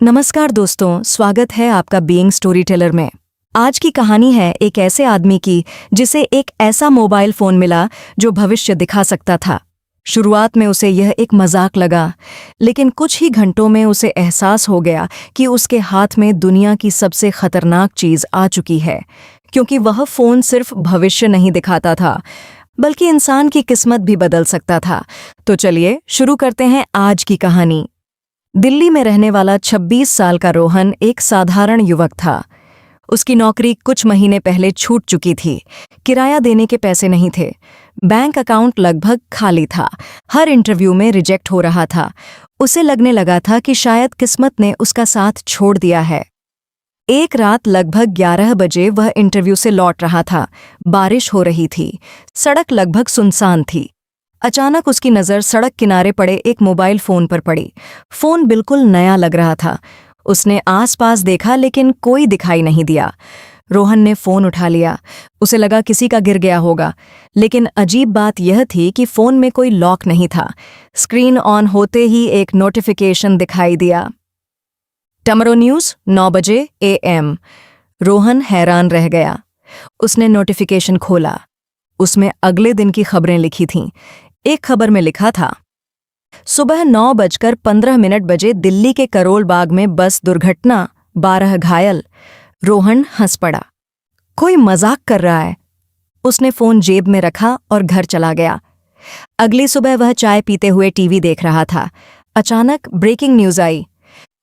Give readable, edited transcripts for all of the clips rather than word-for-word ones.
नमस्कार दोस्तों, स्वागत है आपका बीइंग स्टोरी टेलर में। आज की कहानी है एक ऐसे आदमी की जिसे एक ऐसा मोबाइल फोन मिला जो भविष्य दिखा सकता था। शुरुआत में उसे यह एक मजाक लगा, लेकिन कुछ ही घंटों में उसे एहसास हो गया कि उसके हाथ में दुनिया की सबसे खतरनाक चीज आ चुकी है, क्योंकि वह फोन सिर्फ भविष्य नहीं दिखाता था, बल्कि इंसान की किस्मत भी बदल सकता था। तो चलिए शुरू करते हैं आज की कहानी। दिल्ली में रहने वाला 26 साल का रोहन एक साधारण युवक था। उसकी नौकरी कुछ महीने पहले छूट चुकी थी। किराया देने के पैसे नहीं थे। बैंक अकाउंट लगभग खाली था। हर इंटरव्यू में रिजेक्ट हो रहा था। उसे लगने लगा था कि शायद किस्मत ने उसका साथ छोड़ दिया है। एक रात लगभग 11 बजे वह इंटरव्यू से लौट रहा था। बारिश हो रही थी। सड़क लगभग सुनसान थी। अचानक उसकी नज़र सड़क किनारे पड़े एक मोबाइल फोन पर पड़ी। फोन बिल्कुल नया लग रहा था। उसने आसपास देखा, लेकिन कोई दिखाई नहीं दिया। रोहन ने फोन उठा लिया। उसे लगा किसी का गिर गया होगा, लेकिन अजीब बात यह थी कि फोन में कोई लॉक नहीं था। स्क्रीन ऑन होते ही एक नोटिफिकेशन दिखाई दिया। टमरो न्यूज़ 9 बजे AM। रोहन हैरान रह गया। उसने नोटिफिकेशन खोला। उसमें अगले दिन की खबरें लिखी थीं। एक खबर में लिखा था, सुबह 9:15 बजे दिल्ली के करोल बाग में बस दुर्घटना, 12 घायल। रोहन हंस पड़ा। कोई मजाक कर रहा है। उसने फोन जेब में रखा और घर चला गया। अगली सुबह वह चाय पीते हुए टीवी देख रहा था। अचानक ब्रेकिंग न्यूज आई।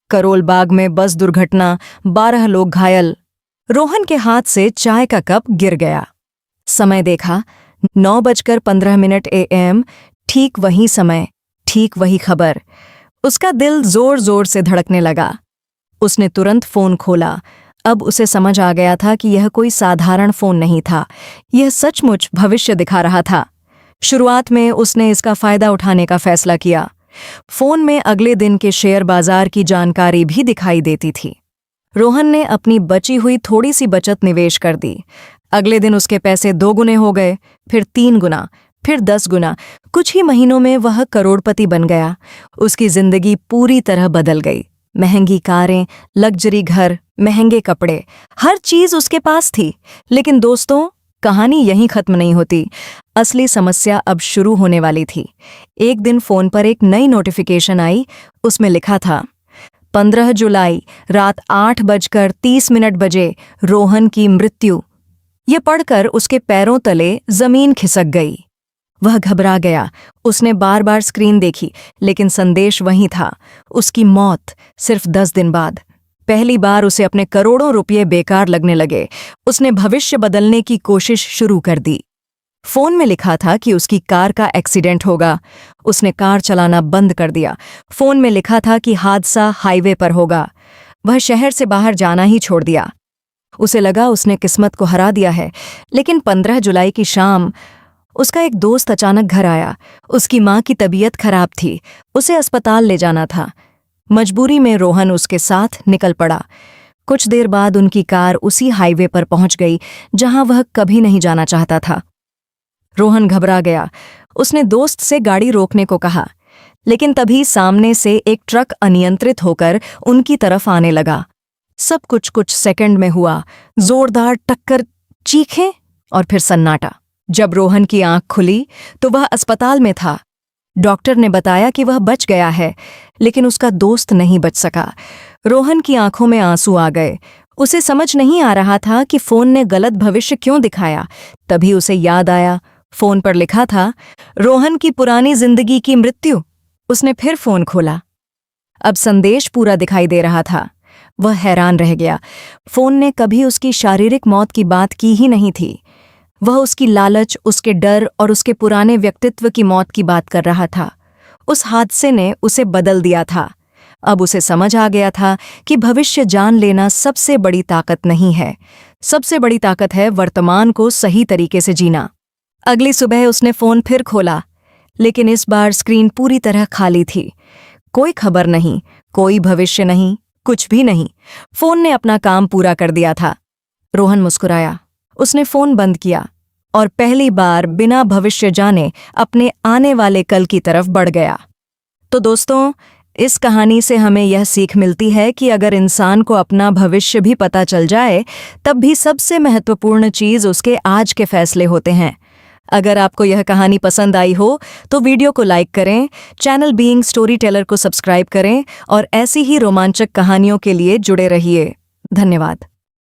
करोल बाग में बस दुर्घटना, 12 लोग घायल। रोहन के हाथ से चाय का कप गिर गया। समय देखा, 9:15 AM। ठीक वही समय, ठीक वही खबर। उसका दिल जोर जोर से धड़कने लगा। उसने तुरंत फोन खोला। अब उसे समझ आ गया था कि यह कोई साधारण फोन नहीं था। यह सचमुच भविष्य दिखा रहा था। शुरुआत में उसने इसका फायदा उठाने का फैसला किया। फोन में अगले दिन के शेयर बाजार की जानकारी भी दिखाई देती थी। रोहन ने अपनी बची हुई थोड़ी सी बचत निवेश कर दी। अगले दिन उसके पैसे 2 गुने हो गए, फिर 3 गुना, फिर 10 गुना। कुछ ही महीनों में वह करोड़पति बन गया। उसकी जिंदगी पूरी तरह बदल गई। महंगी कारें, लग्जरी घर, महंगे कपड़े, हर चीज उसके पास थी। लेकिन दोस्तों, कहानी यहीं खत्म नहीं होती। असली समस्या अब शुरू होने वाली थी। एक दिन फोन पर एक नई नोटिफिकेशन आई। उसमें लिखा था, 15 जुलाई रात 8:30 बजे रोहन की मृत्यु। यह पढ़कर उसके पैरों तले जमीन खिसक गई। वह घबरा गया। उसने बार बार स्क्रीन देखी, लेकिन संदेश वही था, उसकी मौत सिर्फ 10 दिन बाद। पहली बार उसे अपने करोड़ों रुपये बेकार लगने लगे। उसने भविष्य बदलने की कोशिश शुरू कर दी। फोन में लिखा था कि उसकी कार का एक्सीडेंट होगा। उसने कार चलाना बंद कर दिया। फोन में लिखा था कि हादसा हाईवे पर होगा। वह शहर से बाहर जाना ही छोड़ दिया। उसे लगा उसने किस्मत को हरा दिया है। लेकिन 15 जुलाई की शाम उसका एक दोस्त अचानक घर आया। उसकी माँ की तबीयत खराब थी। उसे अस्पताल ले जाना था। मजबूरी में रोहन उसके साथ निकल पड़ा। कुछ देर बाद उनकी कार उसी हाईवे पर पहुंच गई जहां वह कभी नहीं जाना चाहता था। रोहन घबरा गया। उसने दोस्त से गाड़ी रोकने को कहा, लेकिन तभी सामने से एक ट्रक अनियंत्रित होकर उनकी तरफ आने लगा। सब कुछ सेकंड में हुआ। जोरदार टक्कर, चीखें और फिर सन्नाटा। जब रोहन की आंख खुली तो वह अस्पताल में था। डॉक्टर ने बताया कि वह बच गया है, लेकिन उसका दोस्त नहीं बच सका। रोहन की आंखों में आंसू आ गए। उसे समझ नहीं आ रहा था कि फोन ने गलत भविष्य क्यों दिखाया। तभी उसे याद आया, फोन पर लिखा था, रोहन की पुरानी जिंदगी की मृत्यु। उसने फिर फोन खोला। अब संदेश पूरा दिखाई दे रहा था। वह हैरान रह गया। फोन ने कभी उसकी शारीरिक मौत की बात की ही नहीं थी। वह उसकी लालच, उसके डर और उसके पुराने व्यक्तित्व की मौत की बात कर रहा था। उस हादसे ने उसे बदल दिया था। अब उसे समझ आ गया था कि भविष्य जान लेना सबसे बड़ी ताकत नहीं है। सबसे बड़ी ताकत है वर्तमान को सही तरीके से जीना। अगली सुबह उसने फोन फिर खोला, लेकिन इस बार स्क्रीन पूरी तरह खाली थी। कोई खबर नहीं, कोई भविष्य नहीं, कुछ भी नहीं। फोन ने अपना काम पूरा कर दिया था। रोहन मुस्कुराया। उसने फोन बंद किया और पहली बार बिना भविष्य जाने अपने आने वाले कल की तरफ बढ़ गया। तो दोस्तों, इस कहानी से हमें यह सीख मिलती है कि अगर इंसान को अपना भविष्य भी पता चल जाए, तब भी सबसे महत्वपूर्ण चीज़ उसके आज के फैसले होते हैं। अगर आपको यह कहानी पसंद आई हो तो वीडियो को लाइक करें, चैनल बीइंग स्टोरी टेलर को सब्सक्राइब करें और ऐसी ही रोमांचक कहानियों के लिए जुड़े रहिए। धन्यवाद।